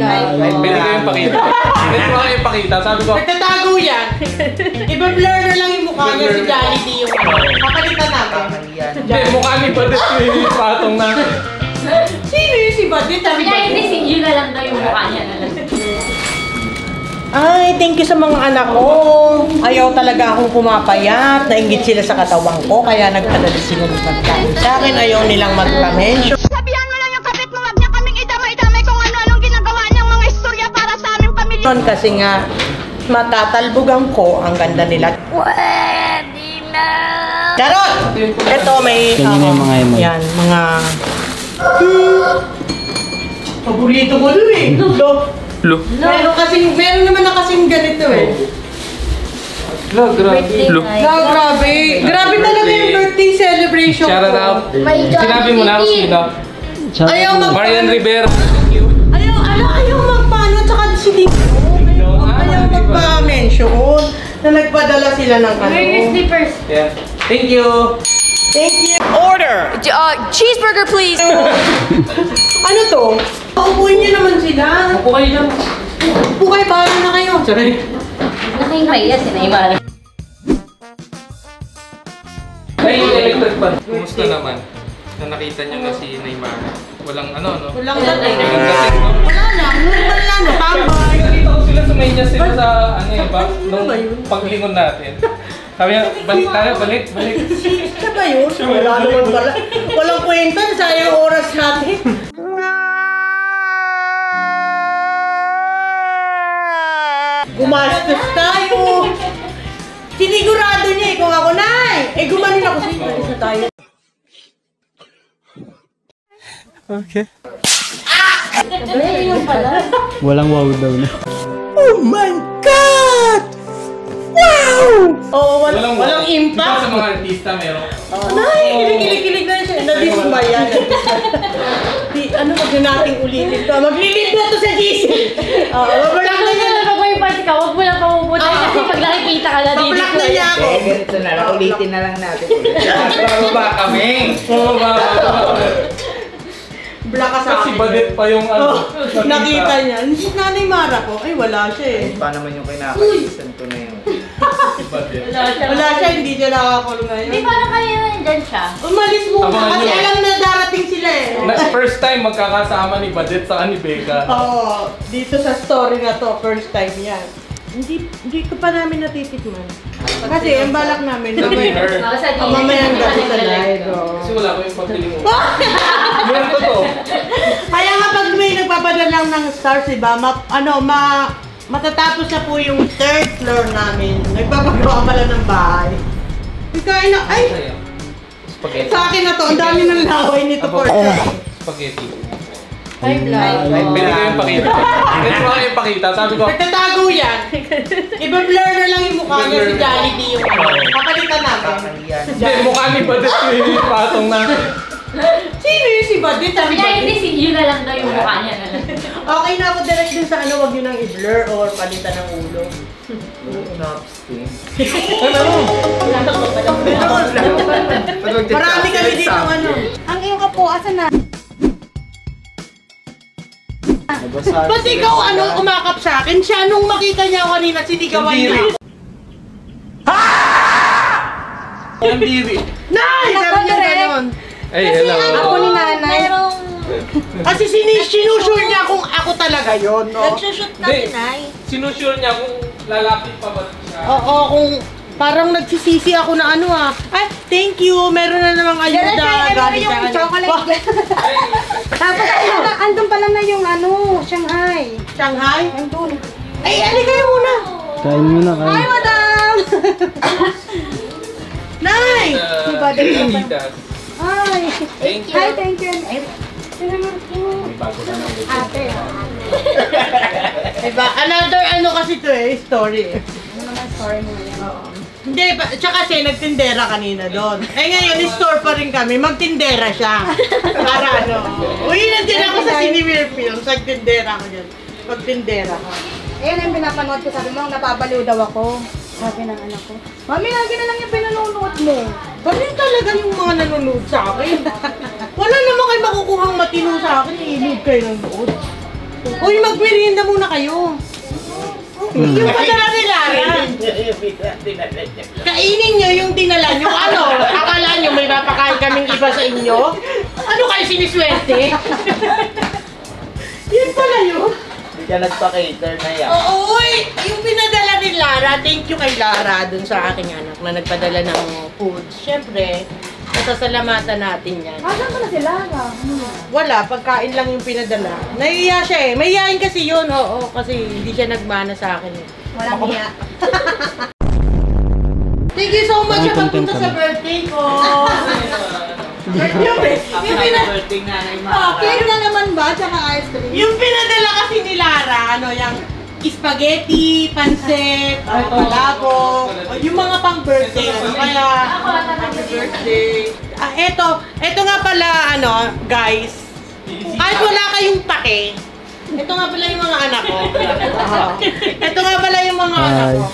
Pwede ko yung pakita. Pwede ko kayo pakita. Sabi ko, nagtatago yan. Iba-blur na lang yung mukha niya si Jollibee yung kapalitan natin. hindi, mukha ni Badit yung patong natin. Sino yung si Badit? Sabi niya, hindi, yun na lang daw yung mukha niya na lang. Ay, thank you sa mga anak ko. Ayaw talaga akong pumapayat. Nainggit sila sa katawan ko, kaya nagpadala sila ng pagkain sa akin. Ayaw nilang magpa-mention. Sabihan mo lang yung kapit mo, wag niya kaming idamay-damay kung ano-anong ginagawa niyang mga istorya para sa aming pamilya. Kasi nga, matatalbugan ko ang ganda nila. Pwede na. Charot! Ito may... yan, mga... paborito ko dun eh. Lo. Meron naman na kasing ganito eh. Lo, grabe. Lo. Grabe. Grabe talaga yung birthday celebration ko. Shout out. Sinabi mo na ako sino. Ayaw Marian Rivera. Ayaw magpano, tsaka si Dito. Ayaw magpa-mention na nagpadala sila ng ano. Slippers. Yeah. Thank you. Thank you. Order! Cheeseburger please. Ano to? Paupuin niyo naman sila. Upo kayo dyan. Upo kayo, bahala na kayo. Sorry. Nakingkaya si Neymar. Ay, electric fan. Kumusta naman? Na nakita niyo na si Neymar. Walang ano, no? Walang dating. Walang dating, no? Wala na. Normal na, no? Tambay. Nakita ko sila sumenya sila sa ano yung ba? Nung paglingon natin. Sabi niya, balik tayo, balik. Siya ba yun? Wala naman pala. Walang kwenta. Sayang oras natin. Gumastos tayo. Sinigurado niya eh kung ako na eh. Gumanon ako sa alis na tayo. Okay. Walang wow daw na. Oh my God! Wow! Oo, walang impact. Sa mga artista meron. Nay, kilig-kilig na siya. Nadismay yan. Ano, wag na nating ulitin to. Maglilip na to sa GC. Wag lang na niya. Kapag may party ka, huwag mo lang pamuputin kasi pag nakikita ka na dito. Paplak na niya ako. Ganito na lang, ulitin na lang natin. Bababa kami. Black ka sa Kasi akin. Badit pa yung ano. Nakita niya. Si Nanay Mara ko. Ay, wala siya eh. Pa naman yung kinakaisan ko na yun. Badit. Wala siya, hindi siya nakakulong ngayon. Hindi, parang kanina nandyan siya. Umalis muna Abangan kasi niyo. alam na darating sila eh. First time magkakasama ni Badit sa ni Becca. Oo, dito sa story na to, first time yan. Hindi ko pa namin natitikman. Kasi ang balak namin Sa dinner. mamayang gabi sa live. Kasi wala ko yung pagpili mo. Meron ko to. Kaya nga pag may nagpapadala ng stars, diba, matatapos na po yung third floor namin. Nagpapagawa pala ng bahay. Kain na, ay! Spaghetti. Sa akin na to, ang dami ng laway nito for Spaghetti. Ay, vlog. Pwede ko yung pakita. Pwede ko kayo yung pakita. Sabi ko, Nagtatago yan. Iba-blur na lang yung mukha niya si Jollibee yung kapalitan natin. hindi, mukha ni Badit yung patong natin. Sino yung si Badit? Sabi niya, hindi, yun na lang daw yung mukha niya na lang. Okay na ako direct dun sa ano, wag yun nang i-blur or palitan ng ulo. Marami kami dito ano. Ang iyong kapo, asan na? Ba't ikaw ano umakap sa akin? Siya nung makita niya ako kanina, sinigawan niya. Yung diri. Nay! Sabi niya gano'n. Ay, hello. Ako ni nanay. Kasi sinusure niya kung ako talaga yun. No? Nagsushoot na Hindi. si Nay. Sinusure niya kung lalapit pa ba siya. Oo, kung parang nagsisisi ako na ano ah. Ay, thank you. Meron na namang ayuda. Galing yung sa chocolate. Tapos andun pala na yung ano, Shanghai. Shanghai? Andun. Ay, ali kayo muna. Kain mo na, kain. Hi, madam! Nay! Adidas. Hi! Thank you. Hi, thank you. Ay, ate. Diba? Another ano kasi to eh, story eh. Ano naman story mo yan? Hindi, tsaka kasi nagtindera kanina doon. Eh ngayon, store pa rin kami, magtindera siya. Para ano, uwi na din ako sa Cinewear Films, nagtindera ako dyan. Magtindera ka. Ayun ang pinapanood ko, sabi mo, napabaliw daw ako. Sabi ng anak ko, Mami, lagi na lang yung pinanonood mo. Ganun talaga yung mga nanonood sa akin. Wala naman kayo makukuhang matino sa akin, iilog kayo ng nood. Uy, magmerienda muna kayo. Yung padala ni Lara. Kainin nyo yung dinala nyo. Ano? Akala nyo may mapakain kaming iba sa inyo? Ano kayo siniswerte? Yun pala yun. Hindi ka nagpa-cater na yan. Oo, uy! Yung pinadala ni Lara, thank you kay Lara dun sa aking anak na nagpadala ng food. Siyempre, nasasalamatan natin yan. Asan ko na sila? Wala, pagkain lang yung pinadala. Nahiya siya eh. Mahihayin kasi yun, oo. Kasi hindi siya nagmana sa akin eh. Walang hiya. Thank you so much Ay, sa pagpunta content sa kami. birthday ko. yung Birthday nga na yung mga Cake na naman ba? Tsaka ice cream? yung pinadala kasi ni Lara, ano, yung spaghetti, pansit, palabok, yung mga pang-birthday, ano, kaya, happy birthday. Eto nga pala, ano, guys, kahit wala kayong pake, ito nga pala yung mga anak ko. Ito nga pala yung mga anak ko.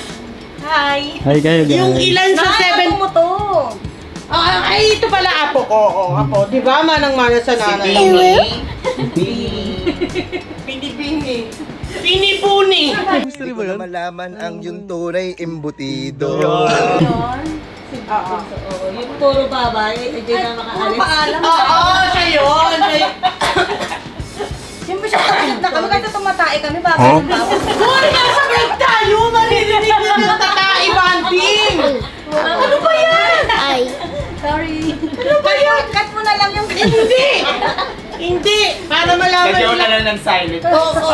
Hi! Hi kayo guys. Yung ilan sa Naalala 7... mo to. ay, ito pala apo ko. Apo. Di ba? Manang-mana sa nanay. Pinipini. Pinipuni. Gusto mo malaman ang yung tunay imbutido. Yung puro babay, hindi na makaalis. Puro paalam. Oo, siya yun. Siyempre siya kapit na kami kasi tumatay kami babay ng bawal. Hoy, nasa break tayo. Maririnig na yung tatai banding. Ano ba yan? Ay. Sorry. Ano ba yan? Cut mo na lang yung Hindi. Hindi. Para malaman Kadyaw na nila. lang ng silent. Oo.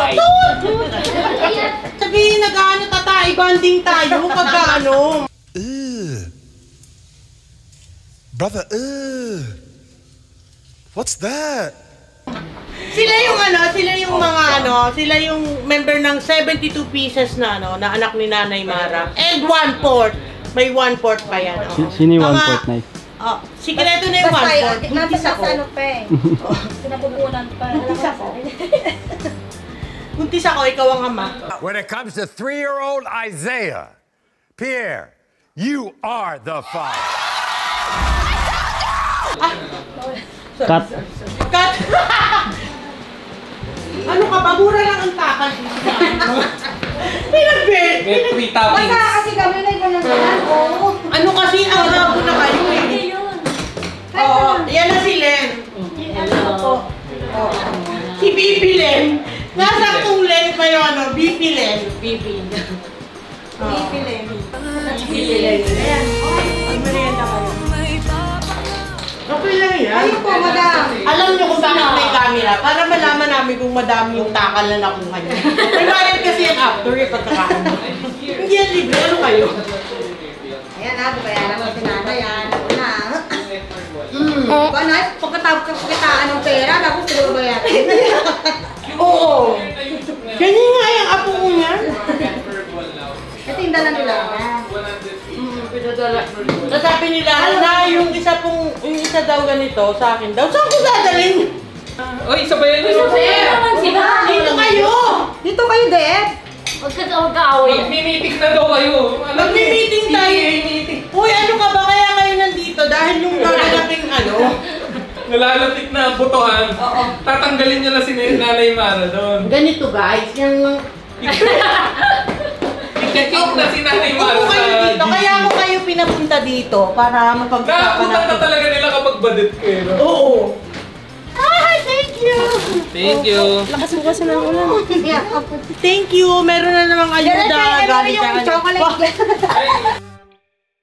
Sabihin nag-ano tatai banding tayo pagka ano. Brother, what's that? Sila yung member ng 72 pieces na ano, na anak ni Nanay Mara. And 1/4. May 1/4 pa yan. Oh. Sino yung Mga- 1/4 na Oh, sikreto na yung 1/4. Buntis nasa ako. ano pa eh. Sinapupunan pa. Buntis ako. Buntis ako, ikaw ang ama. When it comes to 3-year-old Isaiah, Pierre, you are the father. Cut. Cut! Ano ka ba? Mura lang ang takal. Pinagbit! May free toppings. Basta kasi kami na ganun ganun. Oo. Ano kasi ang habo na kayo eh? Oo, yan na si Len. Si Bibi Len. Nasa kong Len pa yung ano, Bibi Len. Bibi. Bibi Len. Bibi Len. Ayan. Magmerienda kayo. Okay lang yan. Ayun po, madam. Alam niyo kung bakit may camera? Para malaman namin kung madami yung takal na nakuha niyo. May bayad kasi yan after yung pagkakain mo. Hindi yan libre. Ano kayo? Ayan na, babayaran mo si nanay yan. Una. Ano, pagkatapos ka pakitaan ng pera, tapos sila babayaran. Oo. Ganyan nga yung apo ko niya. Ito yung dala nila. Tapos sabi nila, na yung isa daw ganito sa akin daw. Saan ko dadalhin? Oy, sabayan niyo. naman sila. Dito kayo! Dito kayo, Deb. Huwag ka-away. Magmi-meeting na daw kayo. Magmi-meeting tayo. Uy, ano ka ba kaya kayo nandito? Dahil yung gaganaping ano? Nalalatik na ang butuhan. Tatanggalin niyo na si Nanay Mara doon. Ganito guys, yung... Ika-cake na si Nanay Mara Upo kayo sa dito. Kaya ako kayo pinapunta dito para mapag-usapan Nakakutan na natin. talaga nila kapag badit kayo. No? Oo. Ah, thank you! Thank you. Thank you! Meron na namang ayuda. Galing yung galing sa ano. chocolate.